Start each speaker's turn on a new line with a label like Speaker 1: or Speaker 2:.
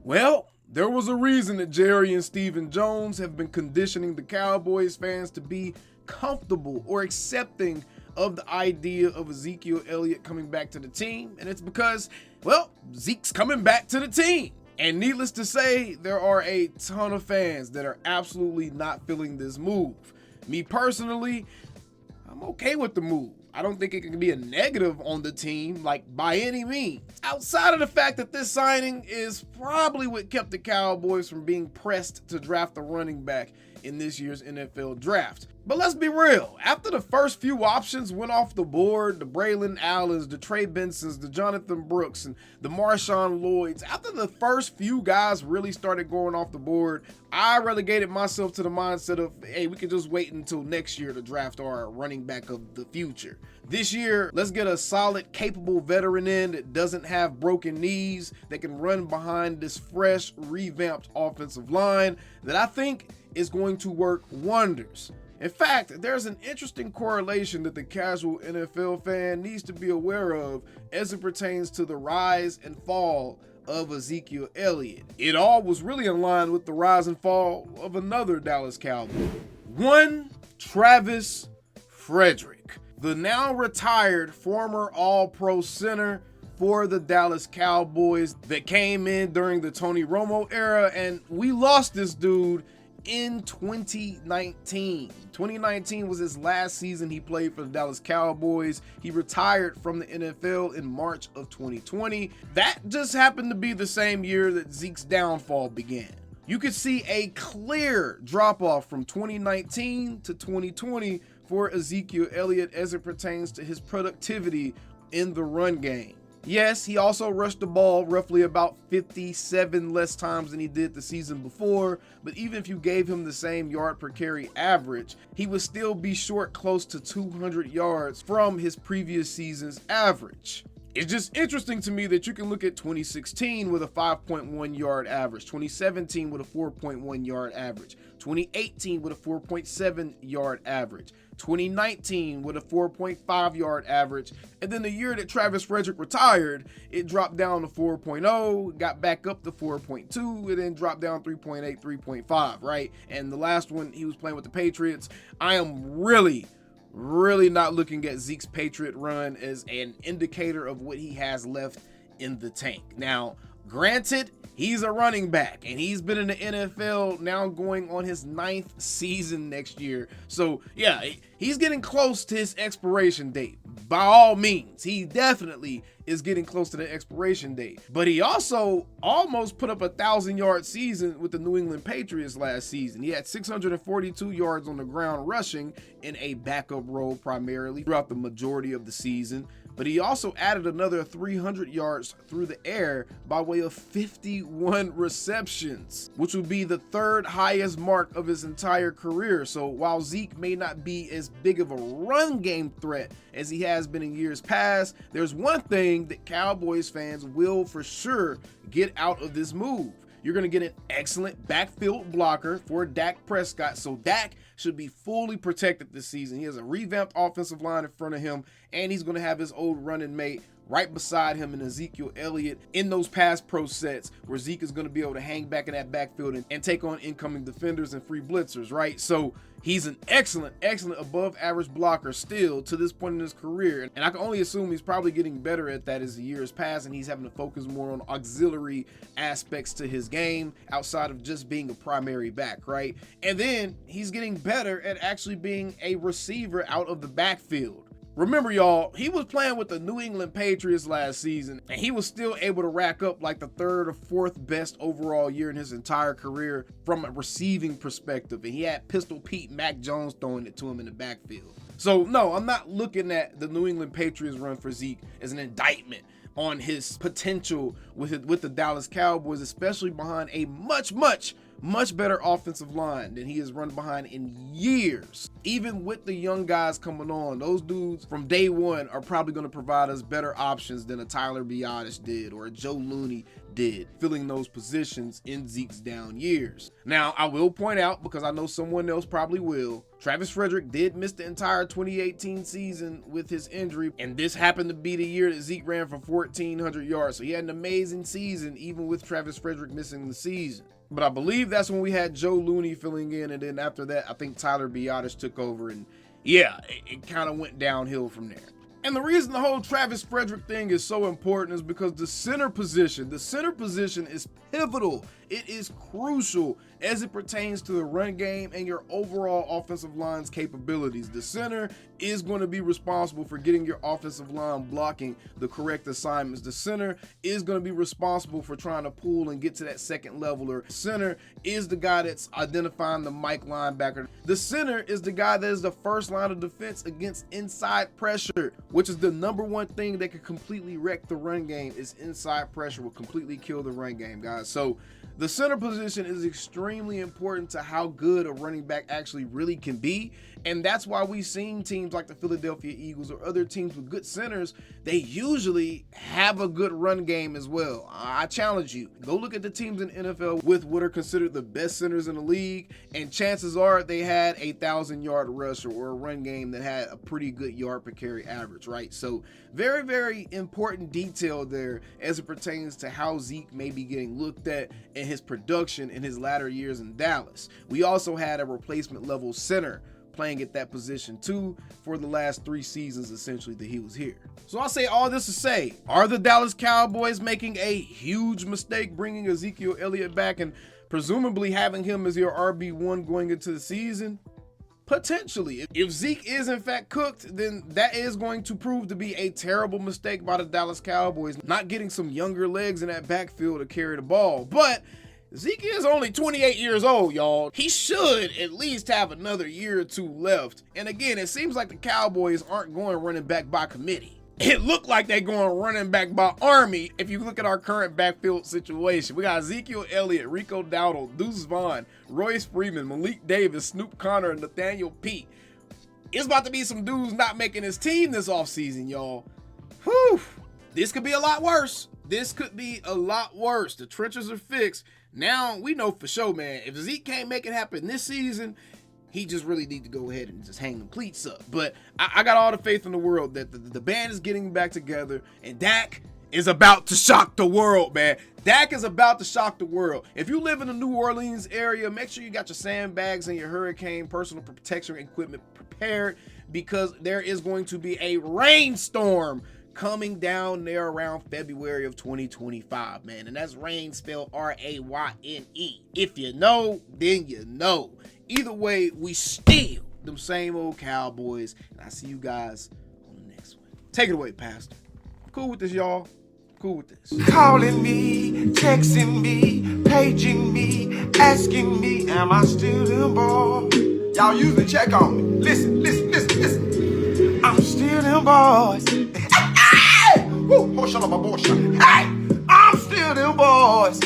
Speaker 1: Well, there was a reason that Jerry and Stephen Jones have been conditioning the Cowboys fans to be comfortable or accepting of the idea of Ezekiel Elliott coming back to the team, and it's because, well, Zeke's coming back to the team. And needless to say, there are a ton of fans that are absolutely not feeling this move. Me personally, I'm okay with the move. I don't think it can be a negative on the team, like by any means. Outside of the fact that this signing is probably what kept the Cowboys from being pressed to draft a running back in this year's NFL draft. But let's be real, after the first few options went off the board, the Braylon Allens, the Trey Bensons, the Jonathan Brooks, and the Marshawn Lloyds, after the first few guys really started going off the board, I relegated myself to the mindset of, hey, we can just wait until next year to draft our running back of the future. This year, let's get a solid, capable veteran in that doesn't have broken knees, that can run behind this fresh, revamped offensive line that I think is going to work wonders. In fact, there's an interesting correlation that the casual NFL fan needs to be aware of as it pertains to the rise and fall of Ezekiel Elliott. It all was really in line with the rise and fall of another Dallas Cowboy. One Travis Frederick, the now retired former All-Pro center for the Dallas Cowboys that came in during the Tony Romo era, and we lost this dude in 2019. 2019 was his last season he played for the Dallas Cowboys. He retired from the NFL in March of 2020. That just happened to be the same year that Zeke's downfall began. You could see a clear drop-off from 2019 to 2020 for Ezekiel Elliott as it pertains to his productivity in the run game. Yes, he also rushed the ball roughly about 57 less times than he did the season before, but even if you gave him the same yard per carry average, he would still be short close to 200 yards from his previous season's average. It's just interesting to me that you can look at 2016 with a 5.1 yard average, 2017 with a 4.1 yard average, 2018 with a 4.7 yard average, 2019 with a 4.5 yard average, and then the year that Travis Frederick retired, it dropped down to 4.0, got back up to 4.2, and then dropped down 3.8, 3.5, right? And the last one, he was playing with the Patriots. I am really not looking at Zeke's Patriot run as an indicator of what he has left in the tank. Now, granted, he's a running back and he's been in the NFL now going on his 9th season next year. So yeah, he's getting close to his expiration date. By all means, he definitely is getting close to the expiration date. But he also almost put up a 1,000-yard season with the New England Patriots last season. He had 642 yards on the ground rushing in a backup role primarily throughout the majority of the season. But he also added another 300 yards through the air by way of 51 receptions, which would be the 3rd highest mark of his entire career. So while Zeke may not be as big of a run game threat as he has been in years past, there's one thing that Cowboys fans will for sure get out of this move. You're going to get an excellent backfield blocker for Dak Prescott. So Dak should be fully protected this season. He has a revamped offensive line in front of him, and he's going to have his old running mate right beside him in Ezekiel Elliott in those pass pro sets where Zeke is going to be able to hang back in that backfield and take on incoming defenders and free blitzers, right? So he's an excellent above average blocker still to this point in his career. And I can only assume he's probably getting better at that as the years pass and he's having to focus more on auxiliary aspects to his game outside of just being a primary back, right? And then he's getting better at actually being a receiver out of the backfield. Remember, y'all, he was playing with the New England Patriots last season, and he was still able to rack up like the 3rd or 4th best overall year in his entire career from a receiving perspective. And he had Pistol Pete Mac Jones throwing it to him in the backfield. So, no, I'm not looking at the New England Patriots run for Zeke as an indictment on his potential with the Dallas Cowboys, especially behind a much better offensive line than he has run behind in years. Even with the young guys coming on, those dudes from day one are probably going to provide us better options than a Tyler Biadasz did or a Joe Looney did, filling those positions in Zeke's down years. Now, I will point out, because I know someone else probably will, Travis Frederick did miss the entire 2018 season with his injury, and this happened to be the year that Zeke ran for 1,400 yards. So he had an amazing season, even with Travis Frederick missing the season. But I believe that's when we had Joe Looney filling in, and then after that, I think Tyler Biadasz took over, and yeah, it kind of went downhill from there. And the reason the whole Travis Frederick thing is so important is because the center position is pivotal. It is crucial as it pertains to the run game and your overall offensive line's capabilities. The center is going to be responsible for getting your offensive line blocking the correct assignments. The center is going to be responsible for trying to pull and get to that second leveler. Center is the guy that's identifying the Mike linebacker. The center is the guy that is the first line of defense against inside pressure, which is the number one thing that could completely wreck the run game. Is inside pressure will completely kill the run game, guys. So the center position is extremely important to how good a running back actually really can be. And that's why we've seen teams like the Philadelphia Eagles or other teams with good centers, they usually have a good run game as well. I challenge you, go look at the teams in the NFL with what are considered the best centers in the league, and chances are they had a 1,000-yard rusher or a run game that had a pretty good yard per carry average, right? So very, very important detail there as it pertains to how Zeke may be getting looked at and his production in his latter years in Dallas. We also had a replacement level center playing at that position too for the last 3 seasons essentially that he was here. So I say all this to say, are the Dallas Cowboys making a huge mistake bringing Ezekiel Elliott back and presumably having him as your RB1 going into the season? Potentially. If Zeke is in fact cooked, then that is going to prove to be a terrible mistake by the Dallas Cowboys, not getting some younger legs in that backfield to carry the ball. But Zeke is only 28 years old, y'all. He should at least have another year or 2 left. And again, it seems like the Cowboys aren't going running back by committee. It looked like they're going running back by army if you look at our current backfield situation. We got Ezekiel Elliott, Rico Dowdle, Deuce Vaughn, Royce Freeman, Malik Davis, Snoop Connor, and Nathaniel Pete. It's about to be some dudes not making his team this offseason, y'all. Whew. This could be a lot worse. This could be a lot worse. The trenches are fixed. Now we know for sure, man, if Zeke can't make it happen this season, he just really need to go ahead and just hang the cleats up. But I got all the faith in the world that the band is getting back together, and Dak is about to shock the world, man. Dak is about to shock the world. If you live in the New Orleans area, make sure you got your sandbags and your hurricane personal protection equipment prepared, because there is going to be a rainstorm coming down there around February of 2025, man. And that's rain spelled R-A-Y-N-E. If you know, then you know. Either way, we still them same old Cowboys. And I see you guys on the next one. Take it away, Pastor. I'm cool with this, y'all. Cool with this.
Speaker 2: Calling me, texting me, paging me, asking me, am I still the boy? Y'all usually check on me. Listen. I'm still them boys. Hey! Woo! Hey! I'm still them boys.